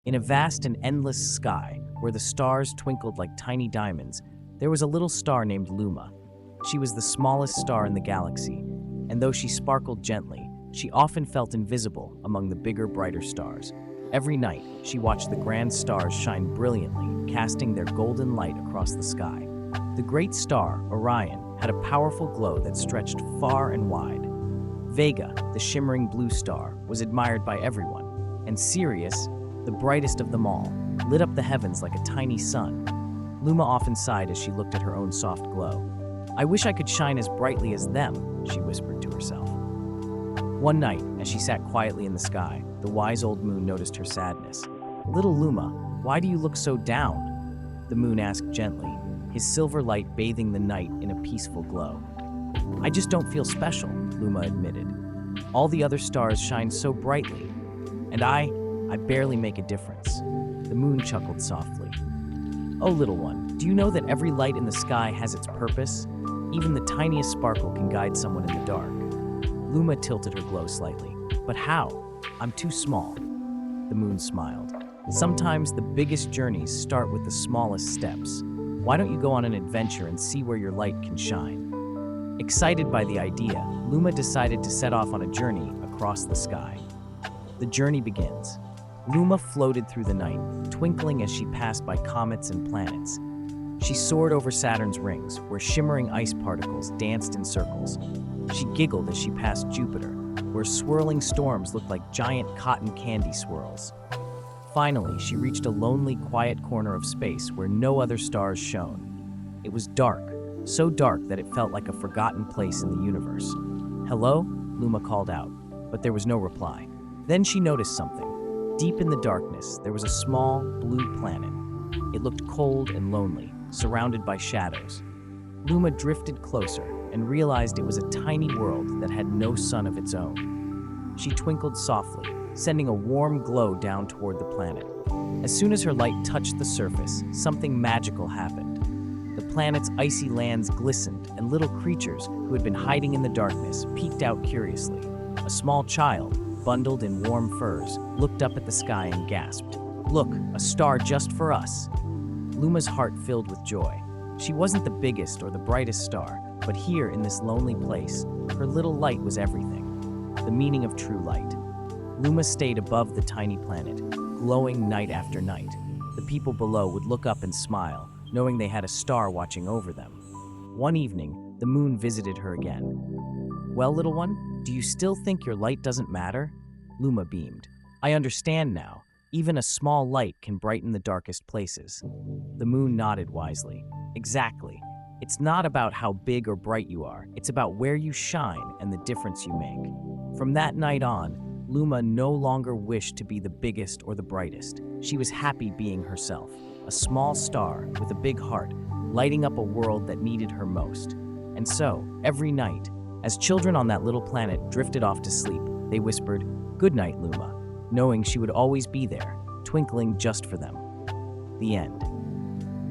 In a vast and endless sky, where the stars twinkled like tiny diamonds, there was a little star named Luma. She was the smallest star in the galaxy, and though she sparkled gently, she often felt invisible among the bigger, brighter stars. Every night, she watched the grand stars shine brilliantly, casting their golden light across the sky. The great star, Orion, had a powerful glow that stretched far and wide. Vega, the shimmering blue star, was admired by everyone, and Sirius, the brightest of them all, lit up the heavens like a tiny sun. Luma often sighed as she looked at her own soft glow. "I wish I could shine as brightly as them," she whispered to herself. One night, as she sat quietly in the sky, the wise old moon noticed her sadness. "Little Luma, why do you look so down?" The moon asked gently, his silver light bathing the night in a peaceful glow. "I just don't feel special," Luma admitted. "All the other stars shine so brightly, and I barely make a difference." The moon chuckled softly. "Oh, little one, do you know that every light in the sky has its purpose? Even the tiniest sparkle can guide someone in the dark." Luma tilted her glow slightly. "But how? I'm too small." The moon smiled. "Sometimes the biggest journeys start with the smallest steps. Why don't you go on an adventure and see where your light can shine?" Excited by the idea, Luma decided to set off on a journey across the sky. The journey begins. Luma floated through the night, twinkling as she passed by comets and planets. She soared over Saturn's rings, where shimmering ice particles danced in circles. She giggled as she passed Jupiter, where swirling storms looked like giant cotton candy swirls. Finally, she reached a lonely, quiet corner of space where no other stars shone. It was dark, so dark that it felt like a forgotten place in the universe. "Hello?" Luma called out, but there was no reply. Then she noticed something. Deep in the darkness, there was a small, blue planet. It looked cold and lonely, surrounded by shadows. Luma drifted closer and realized it was a tiny world that had no sun of its own. She twinkled softly, sending a warm glow down toward the planet. As soon as her light touched the surface, something magical happened. The planet's icy lands glistened, and little creatures who had been hiding in the darkness peeked out curiously. A small child, bundled in warm furs, looked up at the sky and gasped, "Look, a star just for us." Luma's heart filled with joy. She wasn't the biggest or the brightest star, but here in this lonely place, her little light was everything. The meaning of true light. Luma stayed above the tiny planet, glowing night after night. The people below would look up and smile, knowing they had a star watching over them. One evening, the moon visited her again. "Well, little one, do you still think your light doesn't matter?" Luma beamed. "I understand now. Even a small light can brighten the darkest places." The moon nodded wisely. "Exactly. It's not about how big or bright you are. It's about where you shine and the difference you make." From that night on, Luma no longer wished to be the biggest or the brightest. She was happy being herself, a small star with a big heart, lighting up a world that needed her most. And so, every night, as children on that little planet drifted off to sleep, they whispered, "Good night, Luma," knowing she would always be there, twinkling just for them. The end.